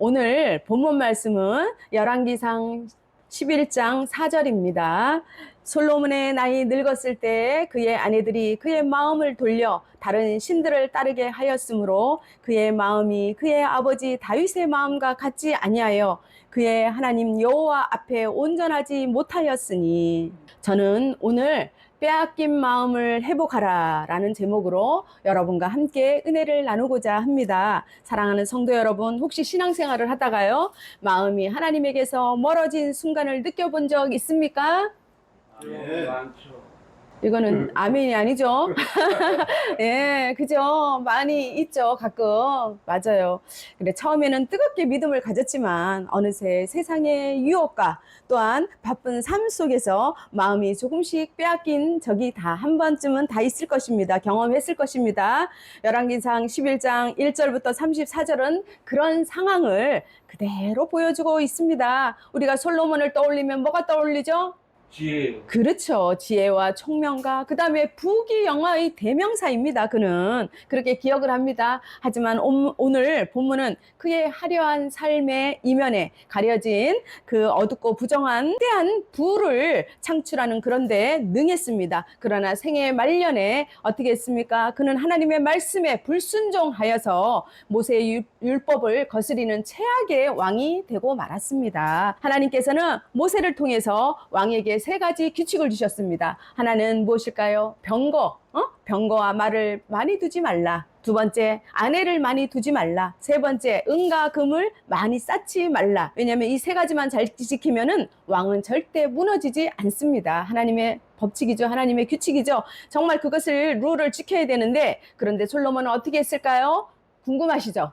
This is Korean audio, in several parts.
오늘 본문 말씀은 열왕기상 11장 4절입니다. 솔로몬의 나이 늙었을 때 그의 아내들이 그의 마음을 돌려 다른 신들을 따르게 하였으므로 그의 마음이 그의 아버지 다윗의 마음과 같지 아니하여 그의 하나님 여호와 앞에 온전하지 못하였으니. 저는 오늘 빼앗긴 마음을 회복하라 라는 제목으로 여러분과 함께 은혜를 나누고자 합니다. 사랑하는 성도 여러분, 혹시 신앙생활을 하다가요, 마음이 하나님에게서 멀어진 순간을 느껴본 적 있습니까? 네. 많죠. 이거는 아멘이 아니죠? 예, 그죠? 많이 있죠, 가끔. 맞아요. 근데 처음에는 뜨겁게 믿음을 가졌지만 어느새 세상의 유혹과 또한 바쁜 삶 속에서 마음이 조금씩 빼앗긴 적이 다 한 번쯤은 다 있을 것입니다. 경험했을 것입니다. 열왕기상 11장 1절부터 34절은 그런 상황을 그대로 보여주고 있습니다. 우리가 솔로몬을 떠올리면 뭐가 떠올리죠? 지혜. 그렇죠. 지혜와 총명과 그 다음에 부귀영화의 대명사입니다. 그는 그렇게 기억을 합니다. 하지만 오늘 본문은 그의 화려한 삶의 이면에 가려진 그 어둡고 부정한 대한 부를 창출하는 그런 데 능했습니다. 그러나 생애 말년에 어떻게 했습니까? 그는 하나님의 말씀에 불순종하여서 모세의 율법을 거스리는 최악의 왕이 되고 말았습니다. 하나님께서는 모세를 통해서 왕에게 세 가지 규칙을 주셨습니다. 하나는 무엇일까요? 병거와 말을 많이 두지 말라. 두 번째, 아내를 많이 두지 말라. 세 번째, 은과 금을 많이 쌓지 말라. 왜냐하면 이 세 가지만 잘 지키면은 왕은 절대 무너지지 않습니다. 하나님의 법칙이죠. 하나님의 규칙이죠. 정말 그것을 룰을 지켜야 되는데, 그런데 솔로몬은 어떻게 했을까요? 궁금하시죠?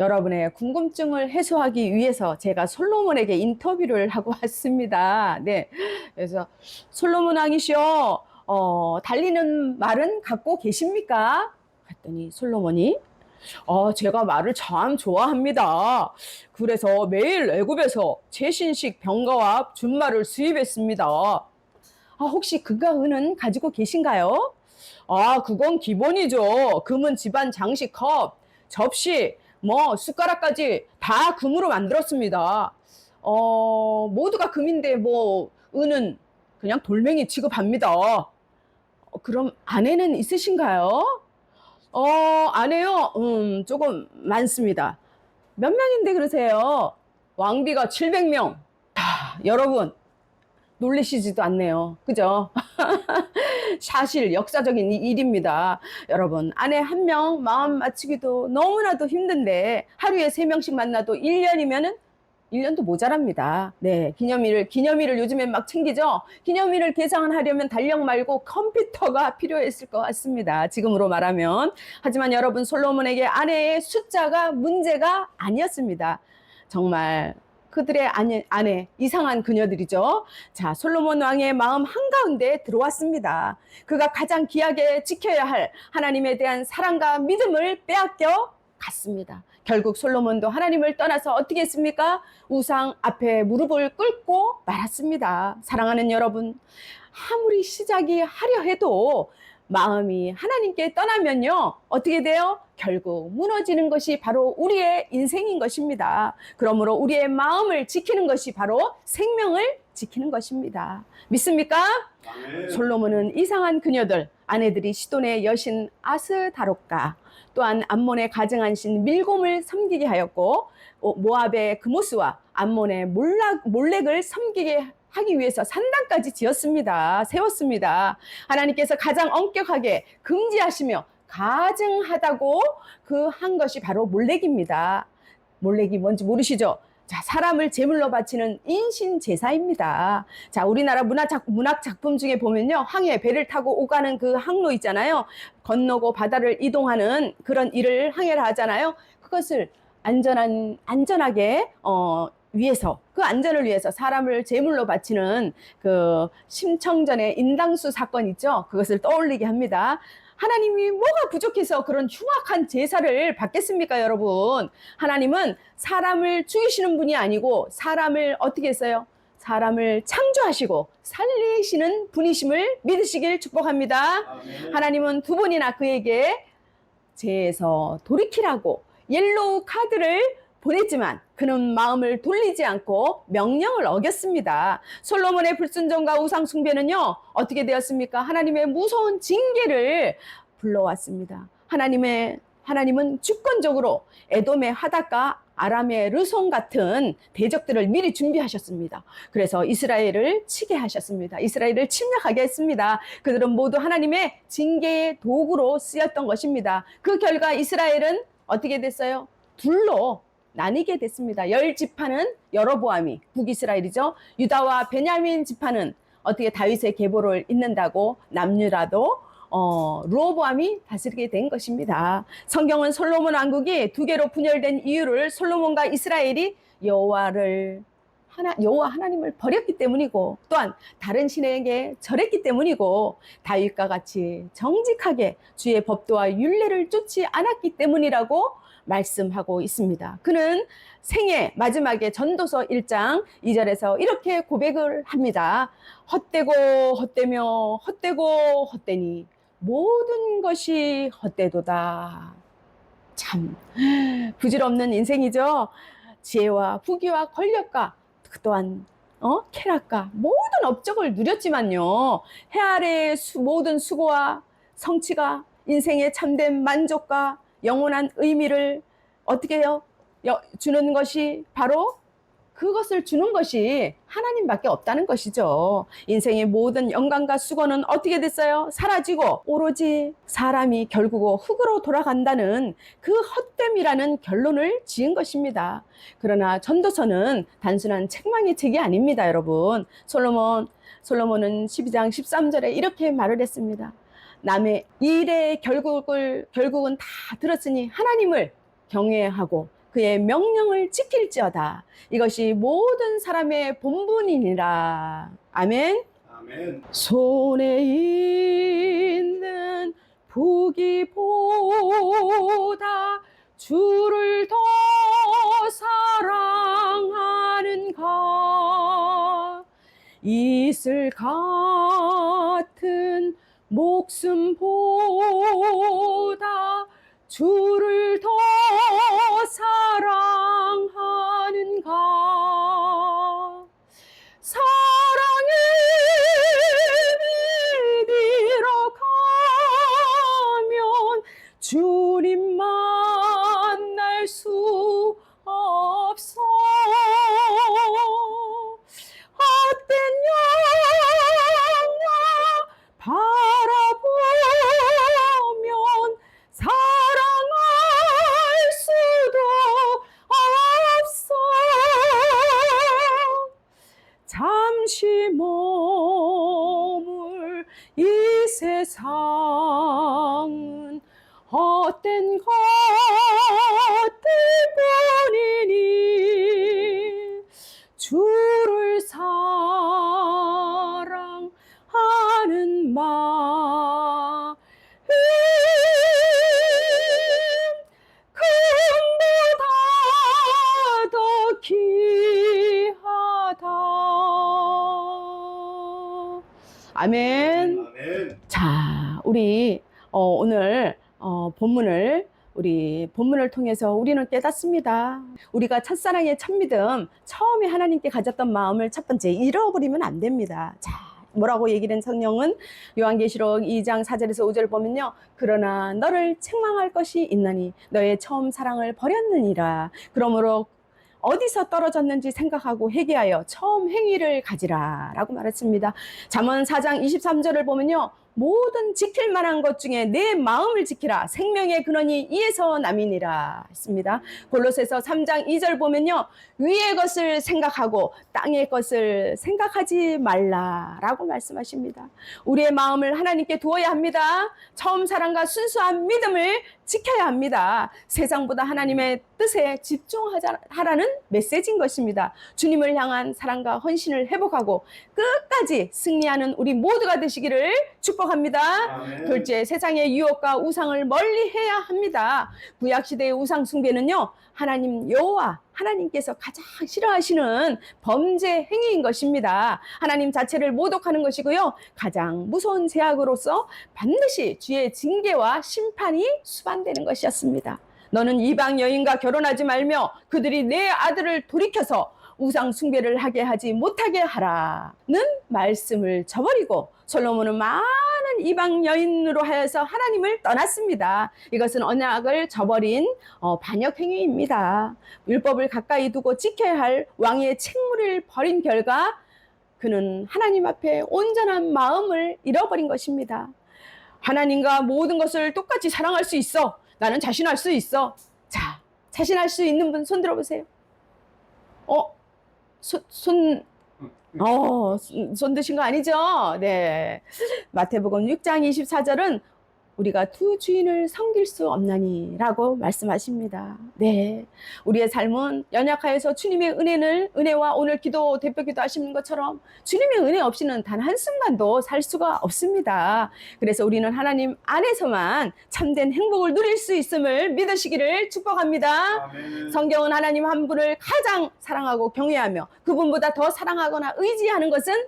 여러분의 궁금증을 해소하기 위해서 제가 솔로몬에게 인터뷰를 하고 왔습니다. 네. 그래서 솔로몬 왕이시여, 달리는 말은 갖고 계십니까? 했더니 솔로몬이 제가 말을 참 좋아합니다. 그래서 매일 애굽에서 최신식 병거와 준말을 수입했습니다. 혹시 금과 은은 가지고 계신가요? 그건 기본이죠. 금은 집안 장식컵, 접시, 숟가락까지 다 금으로 만들었습니다. 모두가 금인데 은은 그냥 돌멩이 취급합니다. 그럼 아내는 있으신가요? 아내요? 조금 많습니다. 몇 명인데 그러세요? 왕비가 700명. 여러분, 놀라시지도 않네요. 그죠? 사실 역사적인 일입니다. 여러분, 아내 한 명 마음 맞추기도 너무나도 힘든데 하루에 3명씩 만나도 1년이면은 1년도 모자랍니다. 네, 기념일을 요즘엔 막 챙기죠? 기념일을 계산하려면 달력 말고 컴퓨터가 필요했을 것 같습니다. 지금으로 말하면. 하지만 여러분, 솔로몬에게 아내의 숫자가 문제가 아니었습니다. 정말 그들의 아내, 이상한 그녀들이죠. 자, 솔로몬 왕의 마음 한가운데 들어왔습니다. 그가 가장 귀하게 지켜야 할 하나님에 대한 사랑과 믿음을 빼앗겨 갔습니다. 결국 솔로몬도 하나님을 떠나서 어떻게 했습니까? 우상 앞에 무릎을 꿇고 말았습니다. 사랑하는 여러분, 아무리 시작이 하려 해도 마음이 하나님께 떠나면요, 어떻게 돼요? 결국 무너지는 것이 바로 우리의 인생인 것입니다. 그러므로 우리의 마음을 지키는 것이 바로 생명을 지키는 것입니다. 믿습니까? 아멘. 솔로몬은 이상한 그녀들, 아내들이 시돈의 여신 아스다롯과 또한 암몬의 가증한 신 밀곰을 섬기게 하였고, 모압의 그모스와 암몬의 몰렉을 섬기게 하기 위해서 산당까지 세웠습니다. 하나님께서 가장 엄격하게 금지하시며 가증하다고 그 한 것이 바로 몰렉입니다. 몰렉이 뭔지 모르시죠? 자, 사람을 제물로 바치는 인신 제사입니다. 자, 우리나라 문학 작품 중에 보면요, 항해 배를 타고 오가는 그 항로 있잖아요. 건너고 바다를 이동하는 그런 일을 항해를 하잖아요. 그것을 안전하게 위해서, 그 안전을 위해서 사람을 제물로 바치는 그 심청전의 인당수 사건 있죠. 그것을 떠올리게 합니다. 하나님이 뭐가 부족해서 그런 흉악한 제사를 받겠습니까, 여러분? 하나님은 사람을 죽이시는 분이 아니고 사람을 어떻게 했어요? 사람을 창조하시고 살리시는 분이심을 믿으시길 축복합니다. 아멘. 하나님은 두 번이나 그에게 죄에서 돌이키라고 옐로우 카드를 보냈지만 그는 마음을 돌리지 않고 명령을 어겼습니다. 솔로몬의 불순종과 우상 숭배는요, 어떻게 되었습니까? 하나님의 무서운 징계를 불러왔습니다. 하나님은 주권적으로 에돔의 하닷과 아람의 르손 같은 대적들을 미리 준비하셨습니다. 그래서 이스라엘을 치게 하셨습니다. 이스라엘을 침략하게 했습니다. 그들은 모두 하나님의 징계의 도구로 쓰였던 것입니다. 그 결과 이스라엘은 어떻게 됐어요? 둘로 나뉘게 됐습니다. 10지파는 여로보암이 북이스라엘이죠. 유다와 베냐민 지파는 어떻게 다윗의 계보를 잇는다고 남유다도 르호보암이 다스리게 된 것입니다. 성경은 솔로몬 왕국이 두 개로 분열된 이유를 솔로몬과 이스라엘이 여호와 하나님을 버렸기 때문이고, 또한 다른 신에게 절했기 때문이고, 다윗과 같이 정직하게 주의 법도와 율례를 쫓지 않았기 때문이라고 말씀하고 있습니다. 그는 생애 마지막에 전도서 1장 2절에서 이렇게 고백을 합니다. 헛되고 헛되며 헛되고 헛되니 모든 것이 헛되도다. 참 부질없는 인생이죠. 지혜와 부귀와 권력과 또한 쾌락과 모든 업적을 누렸지만요, 해 아래의 모든 수고와 성취가 인생의 참된 만족과 영원한 의미를 어떻게 해요? 주는 것이 바로 그것을 주는 것이 하나님밖에 없다는 것이죠. 인생의 모든 영광과 수고는 어떻게 됐어요? 사라지고 오로지 사람이 결국 흙으로 돌아간다는 그 헛됨이라는 결론을 지은 것입니다. 그러나 전도서는 단순한 책망의 책이 아닙니다, 여러분. 솔로몬은 12장 13절에 이렇게 말을 했습니다. 남의 일의 결국은 다 들었으니 하나님을 경외하고 그의 명령을 지킬지어다. 이것이 모든 사람의 본분이니라. 아멘. 아멘. 손에 있는 부귀보다 주를 더 사랑하는가. 이슬 같은 목숨보다 주를 더 사랑하는가. 사랑의 믿으러 가면 주님 만날 수 없어. 헛된 영광 바라보면 사랑할 수도 없어. 잠시 머물 이 세상은 헛된 것들뿐이니 주를 사랑하는 마음 금보다 더 귀하다. 아멘. 아멘. 자, 우리 오늘 우리 본문을 통해서 우리는 깨닫습니다. 우리가 첫사랑의 첫믿음, 처음에 하나님께 가졌던 마음을 첫 번째 잃어버리면 안 됩니다. 자, 뭐라고 얘기된 성령은 요한계시록 2장 4절에서 5절 보면요. 그러나 너를 책망할 것이 있나니 너의 처음 사랑을 버렸느니라. 그러므로 어디서 떨어졌는지 생각하고 회개하여 처음 행위를 가지라 라고 말했습니다. 잠언 4장 23절을 보면요. 모든 지킬 만한 것 중에 내 마음을 지키라. 생명의 근원이 이에서 남이니라 했습니다. 골로새서 3장 2절 보면요. 위의 것을 생각하고 땅의 것을 생각하지 말라라고 말씀하십니다. 우리의 마음을 하나님께 두어야 합니다. 처음 사랑과 순수한 믿음을 지켜야 합니다. 세상보다 하나님의 뜻에 집중하라는 메시지인 것입니다. 주님을 향한 사랑과 헌신을 회복하고 끝까지 승리하는 우리 모두가 되시기를 축복합니다. 아멘. 둘째, 세상의 유혹과 우상을 멀리해야 합니다. 구약시대의 우상 숭배는요, 하나님 여호와 하나님께서 가장 싫어하시는 범죄 행위인 것입니다. 하나님 자체를 모독하는 것이고요. 가장 무서운 죄악으로서 반드시 주의 징계와 심판이 수반되는 것이었습니다. 너는 이방 여인과 결혼하지 말며 그들이 내 아들을 돌이켜서 우상 숭배를 하게 하지 못하게 하라는 말씀을 저버리고 솔로몬은 많은 이방 여인으로 하여서 하나님을 떠났습니다. 이것은 언약을 저버린 반역 행위입니다. 율법을 가까이 두고 지켜야 할 왕의 책무를 버린 결과 그는 하나님 앞에 온전한 마음을 잃어버린 것입니다. 하나님과 모든 것을 똑같이 사랑할 수 있어. 나는 자신할 수 있어. 자, 자신할 수 있는 분 손 들어보세요. 손 드신 거 아니죠? 네. 마태복음 6장 24절은 우리가 두 주인을 섬길 수 없나니 라고 말씀하십니다. 네. 우리의 삶은 연약하여서 주님의 은혜와 오늘 대표 기도 하시는 것처럼 주님의 은혜 없이는 단 한순간도 살 수가 없습니다. 그래서 우리는 하나님 안에서만 참된 행복을 누릴 수 있음을 믿으시기를 축복합니다. 아멘. 성경은 하나님 한 분을 가장 사랑하고 경외하며 그분보다 더 사랑하거나 의지하는 것은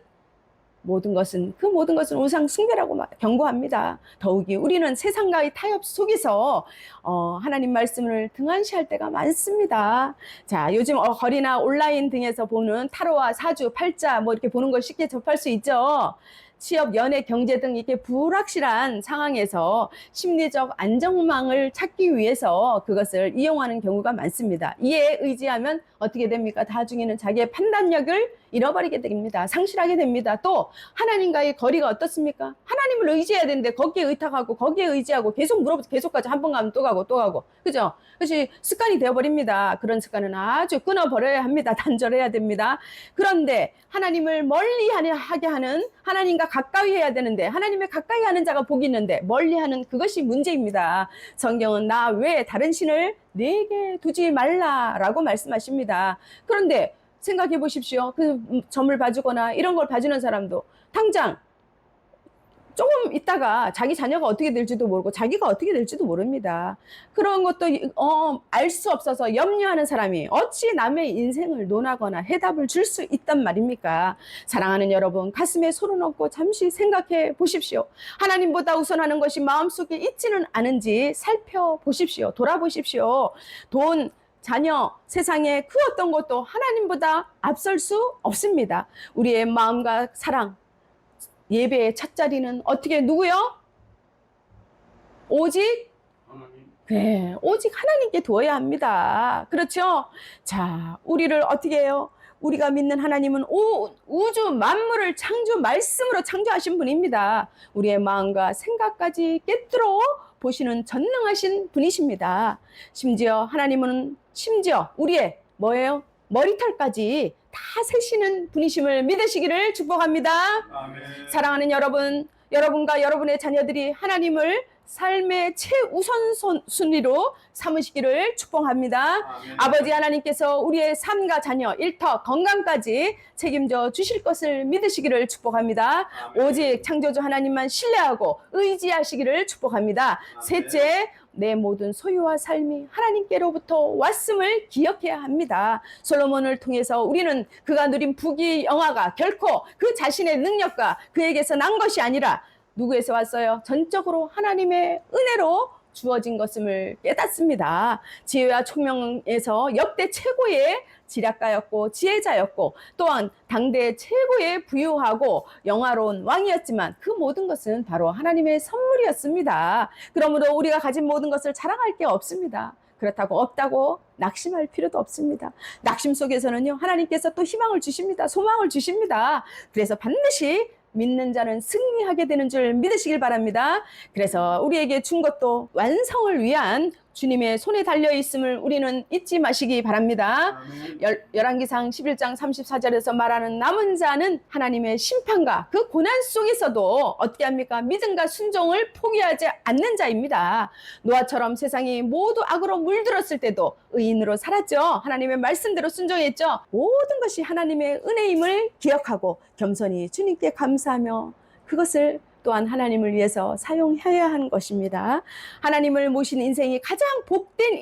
그 모든 것은 우상 숭배라고 경고합니다. 더욱이 우리는 세상과의 타협 속에서 하나님 말씀을 등한시할 때가 많습니다. 자, 요즘 거리나 온라인 등에서 보는 타로와 사주, 팔자 이렇게 보는 걸 쉽게 접할 수 있죠. 취업, 연애, 경제 등 이렇게 불확실한 상황에서 심리적 안정망을 찾기 위해서 그것을 이용하는 경우가 많습니다. 이에 의지하면 어떻게 됩니까? 나중에는 자기의 판단력을 잃어버리게 됩니다. 상실하게 됩니다. 또 하나님과의 거리가 어떻습니까? 하나님을 의지해야 되는데 거기에 의탁하고 거기에 의지하고 계속 물어보고 계속 가죠. 한 번 가면 또 가고 또 가고. 그죠? 그것이 습관이 되어버립니다. 그런 습관은 아주 끊어버려야 합니다. 단절해야 됩니다. 그런데 하나님을 멀리하게 하는, 하나님과 가까이 해야 되는데 하나님을 가까이 하는 자가 복이 있는데 멀리하는 그것이 문제입니다. 성경은 나 외에 다른 신을 내게 두지 말라라고 말씀하십니다. 그런데 생각해 보십시오. 그 점을 봐주거나 이런 걸 봐주는 사람도 당장 조금 있다가 자기 자녀가 어떻게 될지도 모르고 자기가 어떻게 될지도 모릅니다. 그런 것도 알 수 없어서 염려하는 사람이 어찌 남의 인생을 논하거나 해답을 줄 수 있단 말입니까? 사랑하는 여러분, 가슴에 손을 얹고 잠시 생각해 보십시오. 하나님보다 우선하는 것이 마음속에 있지는 않은지 살펴보십시오. 돌아보십시오. 돈, 자녀, 세상에 그 어떤 것도 하나님보다 앞설 수 없습니다. 우리의 마음과 사랑, 예배의 첫 자리는 어떻게 누구요? 오직 오직 하나님께 두어야 합니다. 그렇죠? 자, 우리를 어떻게 해요? 우리가 믿는 하나님은 우주 만물을 말씀으로 창조하신 분입니다. 우리의 마음과 생각까지 꿰뚫어 보시는 전능하신 분이십니다. 심지어 우리의 머리털까지 다 세시는 분이심을 믿으시기를 축복합니다. 아멘. 사랑하는 여러분, 여러분과 여러분의 자녀들이 하나님을 삶의 최우선순위로 삼으시기를 축복합니다. 아멘. 아버지 하나님께서 우리의 삶과 자녀, 일터, 건강까지 책임져 주실 것을 믿으시기를 축복합니다. 아멘. 오직 창조주 하나님만 신뢰하고 의지하시기를 축복합니다. 아멘. 셋째, 내 모든 소유와 삶이 하나님께로부터 왔음을 기억해야 합니다. 솔로몬을 통해서 우리는 그가 누린 부귀 영화가 결코 그 자신의 능력과 그에게서 난 것이 아니라 누구에서 왔어요? 전적으로 하나님의 은혜로 주어진 것임을 깨닫습니다. 지혜와 총명에서 역대 최고의 지략가였고 지혜자였고 또한 당대 최고의 부유하고 영화로운 왕이었지만 그 모든 것은 바로 하나님의 선물이었습니다. 그러므로 우리가 가진 모든 것을 자랑할 게 없습니다. 그렇다고 없다고 낙심할 필요도 없습니다. 낙심 속에서는요, 하나님께서 또 희망을 주십니다. 소망을 주십니다. 그래서 반드시 믿는 자는 승리하게 되는 줄 믿으시길 바랍니다. 그래서 우리에게 준 것도 완성을 위한 주님의 손에 달려있음을 우리는 잊지 마시기 바랍니다. 열왕기상 11장 34절에서 말하는 남은 자는 하나님의 심판과 그 고난 속에서도 어떻게 합니까? 믿음과 순종을 포기하지 않는 자입니다. 노아처럼 세상이 모두 악으로 물들었을 때도 의인으로 살았죠. 하나님의 말씀대로 순종했죠. 모든 것이 하나님의 은혜임을 기억하고 겸손히 주님께 감사하며 그것을 또한 하나님을 위해서 사용해야 하는 것입니다. 하나님을 모신 인생이 가장 복된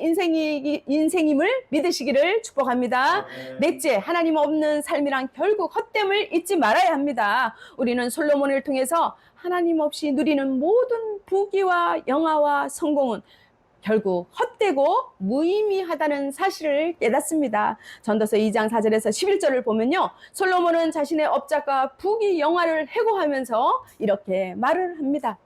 인생임을 믿으시기를 축복합니다. 넷째, 하나님 없는 삶이란 결국 헛됨을 잊지 말아야 합니다. 우리는 솔로몬을 통해서 하나님 없이 누리는 모든 부귀와 영화와 성공은 결국 헛되고 무의미하다는 사실을 깨닫습니다. 전도서 2장 4절에서 11절을 보면요, 솔로몬은 자신의 업적과 부귀영화를 회고하면서 이렇게 말을 합니다.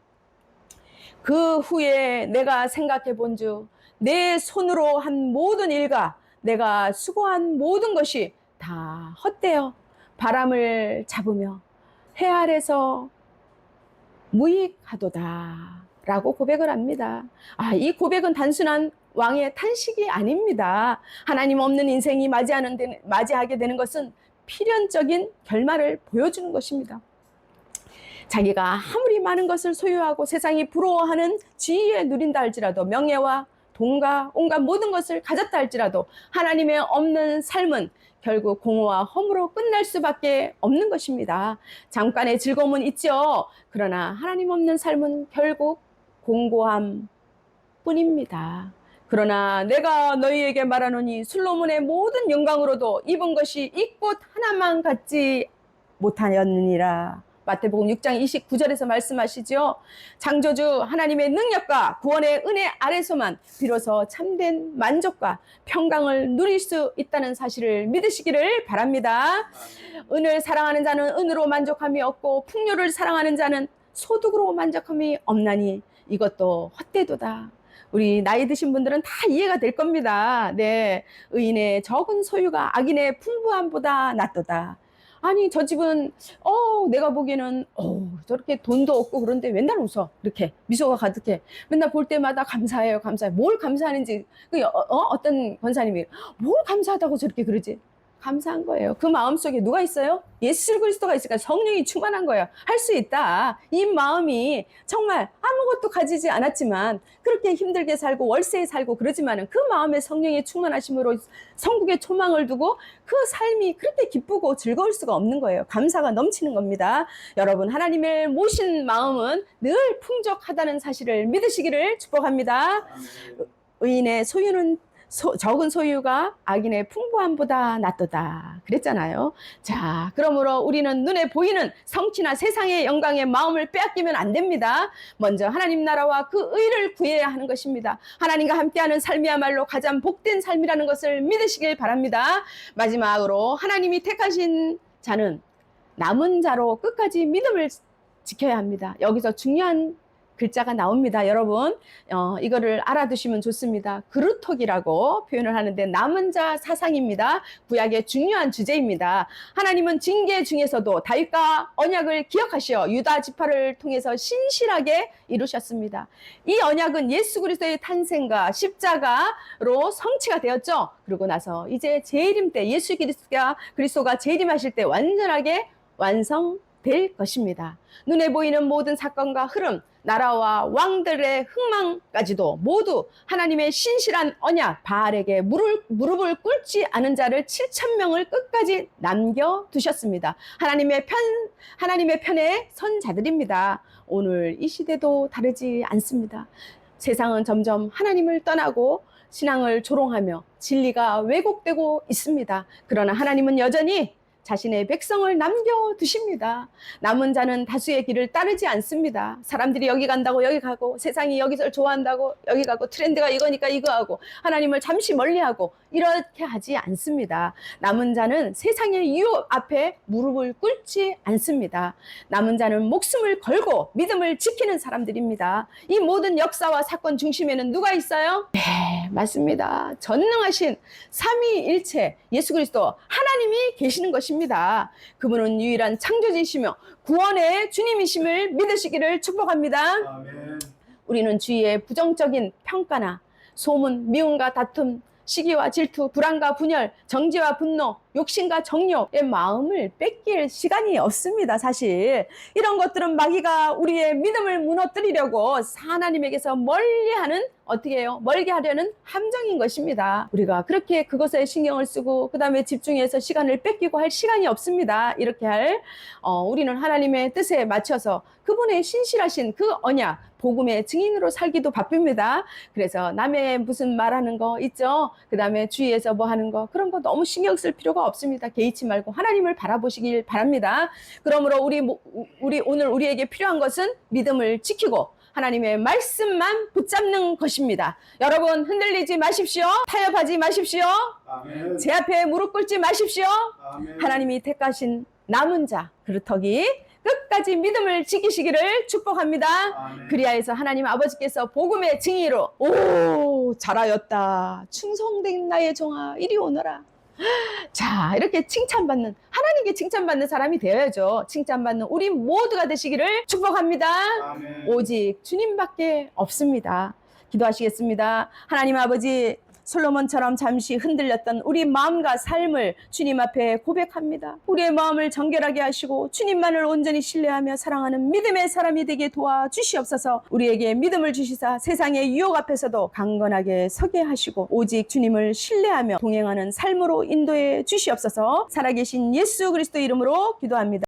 그 후에 내가 생각해 본즉 내 손으로 한 모든 일과 내가 수고한 모든 것이 다 헛되어 바람을 잡으며 해 아래서 무익하도다 라고 고백을 합니다. 이 고백은 단순한 왕의 탄식이 아닙니다. 하나님 없는 인생이 맞이하게 되는 것은 필연적인 결말을 보여주는 것입니다. 자기가 아무리 많은 것을 소유하고 세상이 부러워하는 지위에 누린다 할지라도, 명예와 돈과 온갖 모든 것을 가졌다 할지라도 하나님의 없는 삶은 결국 공허와 허무로 끝날 수밖에 없는 것입니다. 잠깐의 즐거움은 있죠. 그러나 하나님 없는 삶은 결국 공고함 뿐입니다. 그러나 내가 너희에게 말하노니 솔로몬의 모든 영광으로도 입은 것이 이 꽃 하나만 갖지 못하였느니라. 마태복음 6장 29절에서 말씀하시죠. 창조주 하나님의 능력과 구원의 은혜 아래서만 비로소 참된 만족과 평강을 누릴 수 있다는 사실을 믿으시기를 바랍니다. 은을 사랑하는 자는 은으로 만족함이 없고 풍요를 사랑하는 자는 소득으로 만족함이 없나니 이것도 헛되도다. 우리 나이 드신 분들은 다 이해가 될 겁니다. 네, 의인의 적은 소유가 악인의 풍부함보다 낫도다. 아니 저 집은 내가 보기에는 저렇게 돈도 없고 그런데 맨날 웃어. 이렇게 미소가 가득해. 맨날 볼 때마다 감사해요, 감사해. 뭘 감사하는지 어떤 권사님이 뭘 감사하다고 저렇게 그러지? 감사한 거예요. 그 마음속에 누가 있어요? 예수 그리스도가 있으니까 성령이 충만한 거예요. 할 수 있다. 이 마음이 정말 아무것도 가지지 않았지만 그렇게 힘들게 살고 월세에 살고 그러지만은 그 마음에 성령의 충만하심으로 천국의 소망을 두고 그 삶이 그렇게 기쁘고 즐거울 수가 없는 거예요. 감사가 넘치는 겁니다. 여러분, 하나님을 모신 마음은 늘 풍족하다는 사실을 믿으시기를 축복합니다. 의인의 소유는 적은 소유가 악인의 풍부함보다 낫도다 그랬잖아요. 자, 그러므로 우리는 눈에 보이는 성취나 세상의 영광의 마음을 빼앗기면 안 됩니다. 먼저 하나님 나라와 그 의를 구해야 하는 것입니다. 하나님과 함께하는 삶이야말로 가장 복된 삶이라는 것을 믿으시길 바랍니다. 마지막으로 하나님이 택하신 자는 남은 자로 끝까지 믿음을 지켜야 합니다. 여기서 중요한 글자가 나옵니다. 여러분, 이거를 알아두시면 좋습니다. 그루톡이라고 표현을 하는데 남은 자 사상입니다. 구약의 중요한 주제입니다. 하나님은 징계 중에서도 다윗과 언약을 기억하시어 유다 지파를 통해서 신실하게 이루셨습니다. 이 언약은 예수 그리스도의 탄생과 십자가로 성취가 되었죠. 그러고 나서 이제 재림 때 예수 그리스도가 재림하실 때 완전하게 완성될 것입니다. 눈에 보이는 모든 사건과 흐름, 나라와 왕들의 흥망까지도 모두 하나님의 신실한 언약, 바알에게 무릎을 꿇지 않은 자를 7,000명을 끝까지 남겨두셨습니다. 하나님의 편에 선 자들입니다. 오늘 이 시대도 다르지 않습니다. 세상은 점점 하나님을 떠나고 신앙을 조롱하며 진리가 왜곡되고 있습니다. 그러나 하나님은 여전히 자신의 백성을 남겨두십니다. 남은 자는 다수의 길을 따르지 않습니다. 사람들이 여기 간다고 여기 가고 세상이 여기서 좋아한다고 여기 가고 트렌드가 이거니까 이거 하고 하나님을 잠시 멀리하고 이렇게 하지 않습니다. 남은 자는 세상의 유혹 앞에 무릎을 꿇지 않습니다. 남은 자는 목숨을 걸고 믿음을 지키는 사람들입니다. 이 모든 역사와 사건 중심에는 누가 있어요? 네, 맞습니다. 전능하신 삼위일체 예수 그리스도 하나님이 계시는 것입니다. 그분은 유일한 창조주이시며 구원의 주님이심을 믿으시기를 축복합니다. 아멘. 우리는 주위의 부정적인 평가나 소문, 미움과 다툼, 시기와 질투, 불안과 분열, 정죄와 분노, 욕심과 정욕의 마음을 뺏길 시간이 없습니다. 사실 이런 것들은 마귀가 우리의 믿음을 무너뜨리려고 하나님에게서 멀리하는 어떻게 해요? 멀게 하려는 함정인 것입니다. 우리가 그렇게 그것에 신경을 쓰고 그 다음에 집중해서 시간을 뺏기고 할 시간이 없습니다. 이렇게 우리는 하나님의 뜻에 맞춰서 그분의 신실하신 그 언약, 복음의 증인으로 살기도 바쁩니다. 그래서 남의 무슨 말하는 거 있죠? 그 다음에 주위에서 뭐 하는 거 그런 거 너무 신경 쓸 필요가 없습니다. 개의치 말고 하나님을 바라보시길 바랍니다. 그러므로 우리 오늘 우리에게 필요한 것은 믿음을 지키고 하나님의 말씀만 붙잡는 것입니다. 여러분 흔들리지 마십시오. 타협하지 마십시오. 아멘. 제 앞에 무릎 꿇지 마십시오. 아멘. 하나님이 택하신 남은 자 그루터기 끝까지 믿음을 지키시기를 축복합니다. 아멘. 그리하여서 하나님 아버지께서 복음의 증인으로 오 잘하였다 충성된 나의 종아 이리 오너라. 자 이렇게 칭찬받는 하나님께 칭찬받는 사람이 되어야죠. 칭찬받는 우리 모두가 되시기를 축복합니다. 아멘. 오직 주님밖에 없습니다. 기도하시겠습니다. 하나님 아버지 솔로몬처럼 잠시 흔들렸던 우리 마음과 삶을 주님 앞에 고백합니다. 우리의 마음을 정결하게 하시고 주님만을 온전히 신뢰하며 사랑하는 믿음의 사람이 되게 도와주시옵소서. 우리에게 믿음을 주시사 세상의 유혹 앞에서도 강건하게 서게 하시고 오직 주님을 신뢰하며 동행하는 삶으로 인도해 주시옵소서. 살아계신 예수 그리스도 이름으로 기도합니다.